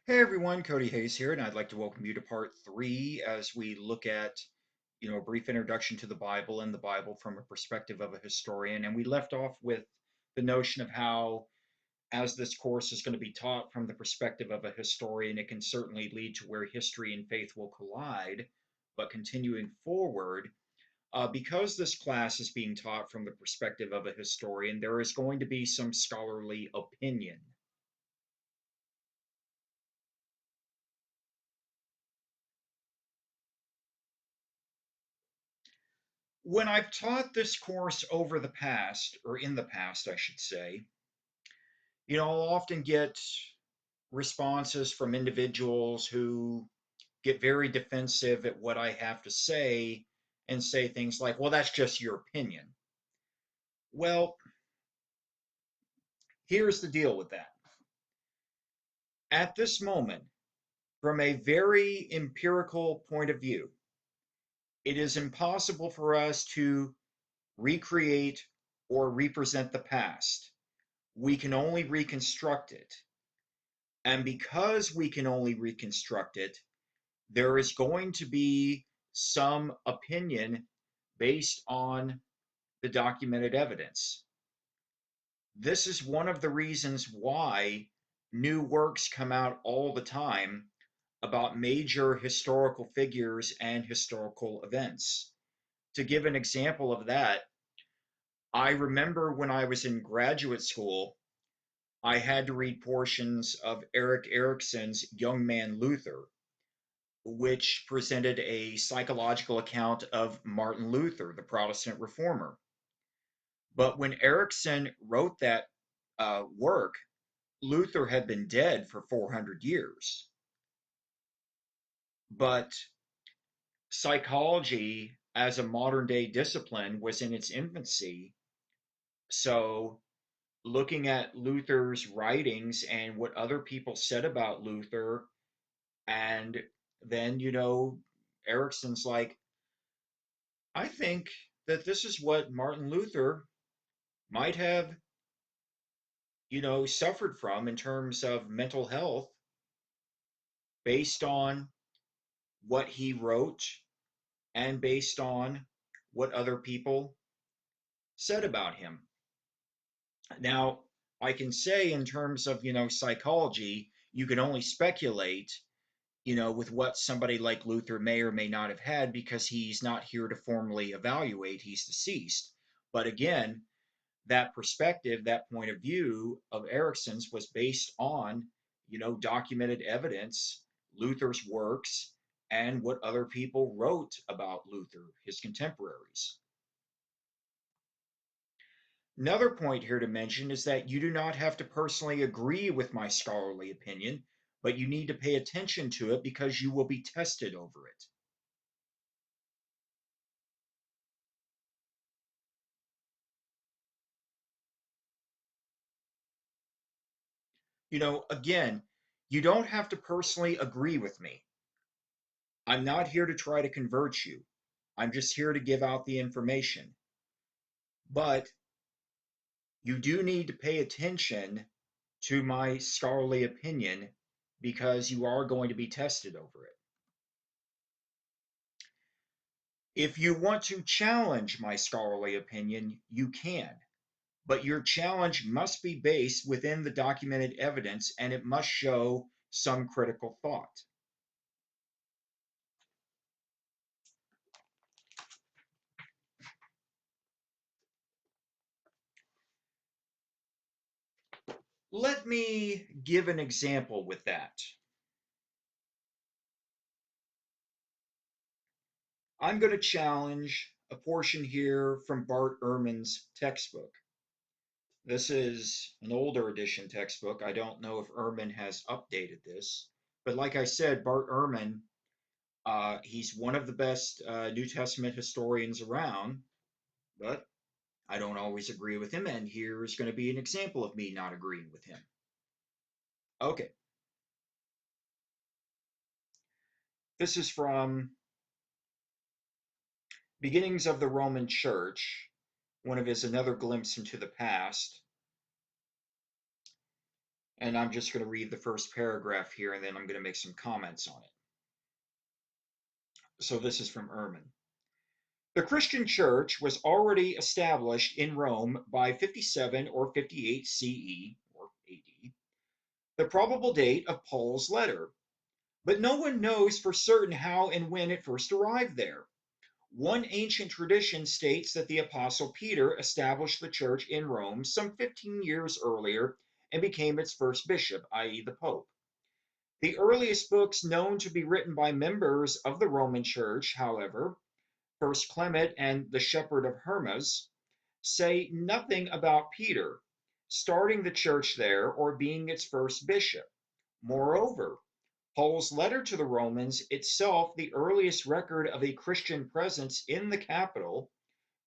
Hey everyone, Cody Hayes here, and I'd like to welcome you to part three as we look at, a brief introduction to the Bible and the Bible from a perspective of a historian. And we left off with the notion of how, as this course is going to be taught from the perspective of a historian, it can certainly lead to where history and faith will collide. But continuing forward, because this class is being taught from the perspective of a historian, there is going to be some scholarly opinion. When I've taught this course over the past, or in the past, I should say, I'll often get responses from individuals who get very defensive at what I have to say and say things like, well, that's just your opinion. Well, here's the deal with that. At this moment, from a very empirical point of view, it is impossible for us to recreate or represent the past. We can only reconstruct it. And because we can only reconstruct it, there is going to be some opinion based on the documented evidence. This is one of the reasons why new works come out all the time about major historical figures and historical events. To give an example of that, I remember when I was in graduate school, I had to read portions of Erik Erikson's Young Man Luther, which presented a psychological account of Martin Luther, the Protestant reformer. But when Erikson wrote that work, Luther had been dead for 400 years. But psychology as a modern day discipline was in its infancy. So, looking at Luther's writings and what other people said about Luther, and then, Erikson's like, I think that this is what Martin Luther might have, suffered from in terms of mental health based on what he wrote and based on what other people said about him. Now, I can say in terms of, psychology, you can only speculate, with what somebody like Luther may or may not have had because he's not here to formally evaluate, he's deceased. But again, that perspective, that point of view of Erikson's was based on, documented evidence, Luther's works, and what other people wrote about Luther, his contemporaries. Another point here to mention is that you do not have to personally agree with my scholarly opinion, but you need to pay attention to it because you will be tested over it. Again, you don't have to personally agree with me. I'm not here to try to convert you. I'm just here to give out the information. But you do need to pay attention to my scholarly opinion because you are going to be tested over it. If you want to challenge my scholarly opinion, you can, but your challenge must be based within the documented evidence and it must show some critical thought. Let me give an example with that. I'm going to challenge a portion here from Bart Ehrman's textbook. This is an older edition textbook. I don't know if Ehrman has updated this, but like I said, Bart Ehrman, he's one of the best New Testament historians around, but I don't always agree with him, and here's going to be an example of me not agreeing with him. Okay, this is from Beginnings of the Roman Church, one of his Another Glimpse into the Past. And I'm just going to read the first paragraph here, and then I'm going to make some comments on it. So this is from Ehrman. The Christian church was already established in Rome by 57 or 58 CE or AD, the probable date of Paul's letter, but no one knows for certain how and when it first arrived there. One ancient tradition states that the Apostle Peter established the church in Rome some 15 years earlier and became its first bishop, i.e., the Pope. The earliest books known to be written by members of the Roman Church, however, First Clement and the Shepherd of Hermas, say nothing about Peter starting the church there or being its first bishop. Moreover, Paul's letter to the Romans, itself the earliest record of a Christian presence in the capital,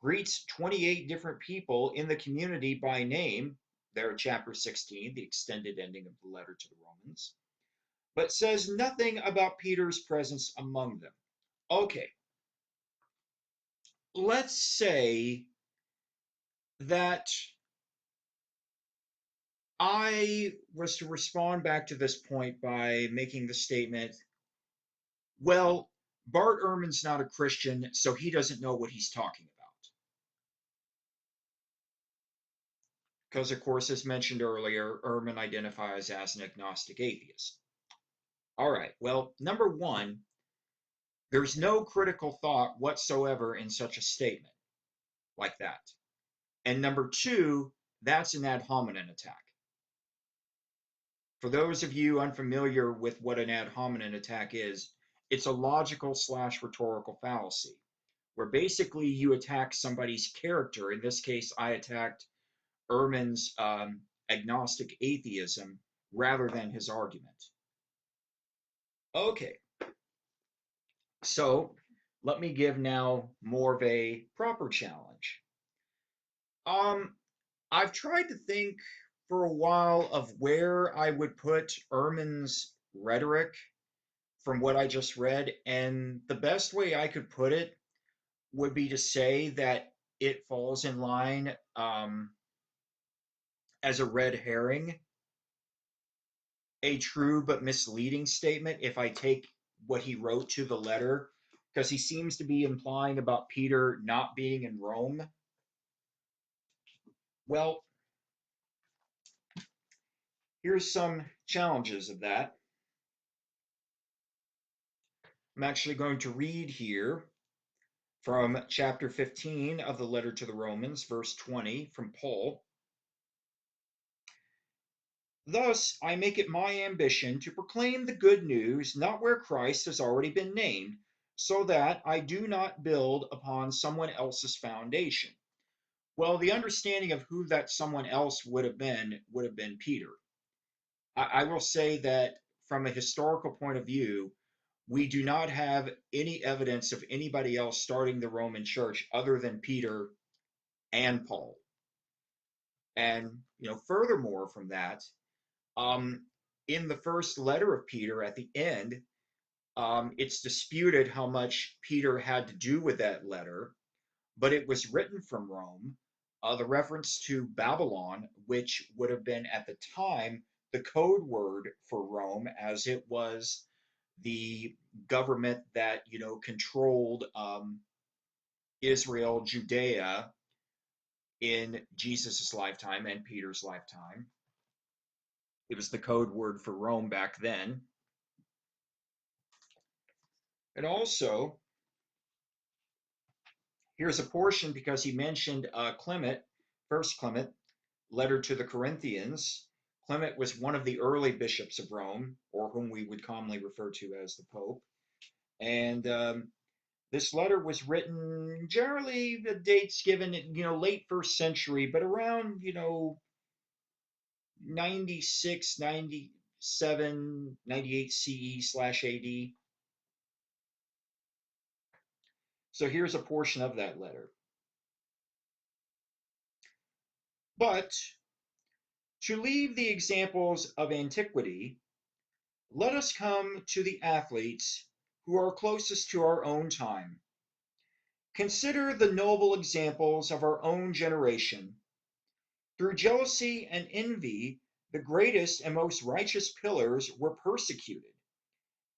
greets 28 different people in the community by name, there chapter 16, the extended ending of the letter to the Romans, but says nothing about Peter's presence among them. Okay, let's say that I was to respond back to this point by making the statement, well, Bart Ehrman's not a Christian, so he doesn't know what he's talking about. Because, of course, as mentioned earlier, Ehrman identifies as an agnostic atheist. All right, well, number one, there's no critical thought whatsoever in such a statement like that. And number two, that's an ad hominem attack. For those of you unfamiliar with what an ad hominem attack is, it's a logical / rhetorical fallacy, where basically you attack somebody's character. In this case, I attacked Ehrman's agnostic atheism rather than his argument. Okay, so let me give now more of a proper challenge. I've tried to think for a while of where I would put Ehrman's rhetoric from what I just read, and the best way I could put it would be to say that it falls in line as a red herring, a true but misleading statement if I take what he wrote to the letter, because he seems to be implying about Peter not being in Rome. Well, here's some challenges of that. I'm actually going to read here from chapter 15 of the letter to the Romans, verse 20, from Paul. Thus, I make it my ambition to proclaim the good news not where Christ has already been named, so that I do not build upon someone else's foundation. Well, the understanding of who that someone else would have been Peter. I will say that from a historical point of view, we do not have any evidence of anybody else starting the Roman church other than Peter and Paul. And furthermore from that, in the first letter of Peter at the end, it's disputed how much Peter had to do with that letter, but it was written from Rome. The reference to Babylon, which would have been at the time the code word for Rome, as it was the government that controlled Israel, Judea in Jesus' lifetime and Peter's lifetime. It was the code word for Rome back then. And also, here's a portion because he mentioned Clement, First Clement, letter to the Corinthians. Clement was one of the early bishops of Rome, or whom we would commonly refer to as the Pope. And this letter was written, generally the dates given, late first century, but around, 96, 97, 98 CE/AD. So here's a portion of that letter. But to leave the examples of antiquity, let us come to the athletes who are closest to our own time. Consider the noble examples of our own generation. Through jealousy and envy, The greatest and most righteous pillars were persecuted,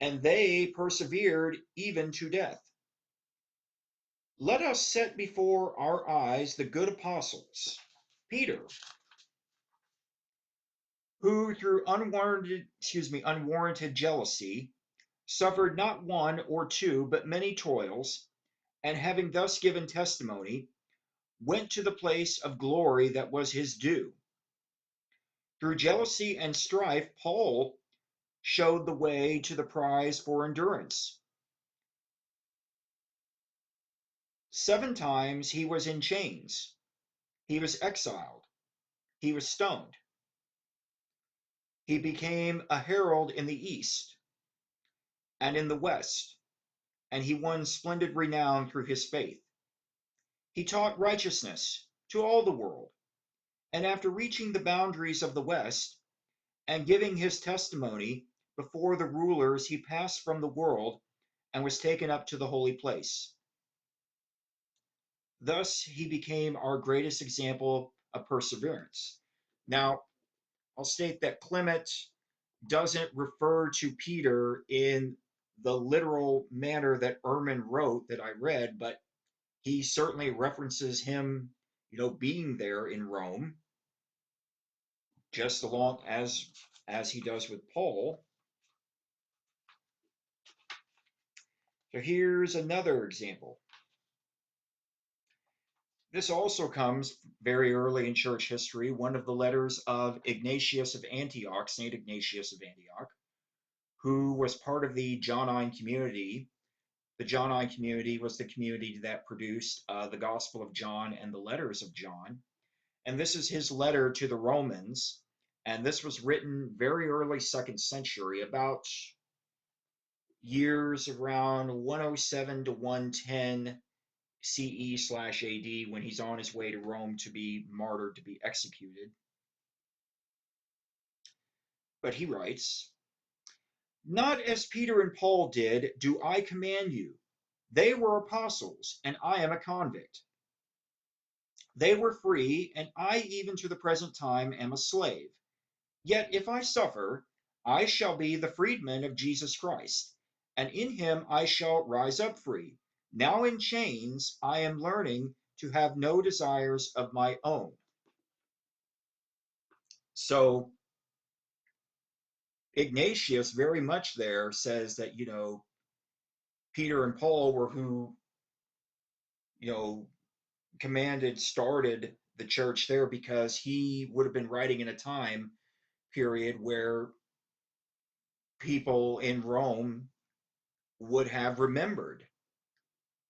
and they persevered even to death. Let us set before our eyes the good apostles, Peter, who through unwarranted jealousy suffered not one or two, but many toils, and having thus given testimony, went to the place of glory that was his due. Through jealousy and strife, Paul showed the way to the prize for endurance. 7 times he was in chains, he was exiled, he was stoned. He became a herald in the east and in the west, and he won splendid renown through his faith. He taught righteousness to all the world, and after reaching the boundaries of the west and giving his testimony before the rulers, he passed from the world and was taken up to the holy place. Thus, he became our greatest example of perseverance. Now, I'll state that Clement doesn't refer to Peter in the literal manner that Ehrman wrote that I read, but he certainly references him, being there in Rome, just along as he does with Paul. So here's another example. This also comes very early in church history, one of the letters of Ignatius of Antioch, St. Ignatius of Antioch, who was part of the Johannine community. The Johannine community was the community that produced the Gospel of John and the letters of John. And this is his letter to the Romans. And this was written very early second century, about years around 107 to 110 CE/AD, when he's on his way to Rome to be martyred, to be executed. But he writes, "Not as Peter and Paul did, do I command you. They were apostles, and I am a convict. They were free, and I even to the present time am a slave. Yet if I suffer, I shall be the freedman of Jesus Christ, and in him I shall rise up free. Now in chains, I am learning to have no desires of my own." So Ignatius very much there says that, Peter and Paul were who, you know, started the church there, because he would have been writing in a time period where people in Rome would have remembered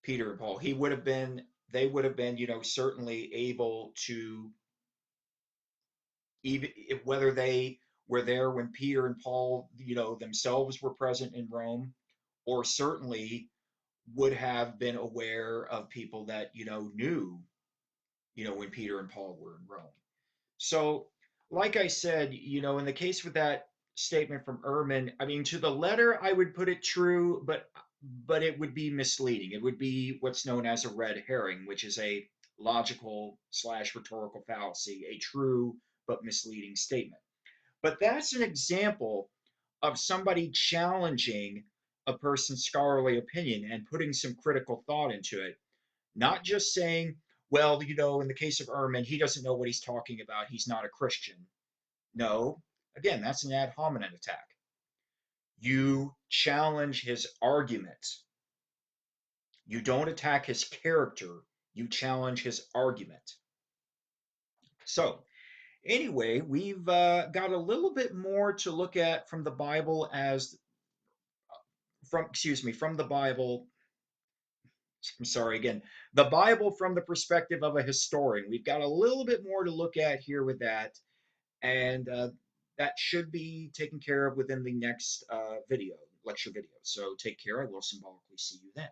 Peter and Paul. They would have been, certainly able to, even if, whether they were there when Peter and Paul, themselves were present in Rome, or certainly would have been aware of people that, knew, when Peter and Paul were in Rome. So, like I said, in the case with that statement from Ehrman, I mean, to the letter, I would put it true, but it would be misleading. It would be what's known as a red herring, which is a logical/rhetorical fallacy, a true but misleading statement. But that's an example of somebody challenging a person's scholarly opinion and putting some critical thought into it, not just saying, well, in the case of Ehrman, he doesn't know what he's talking about. He's not a Christian. No, again, that's an ad hominem attack. You challenge his argument. You don't attack his character. You challenge his argument. So, anyway, we've got a little bit more to look at from the Bible from the Bible. I'm sorry again. The Bible from the perspective of a historian. We've got a little bit more to look at here with that, and that should be taken care of within the next lecture video. So take care. I will symbolically see you then.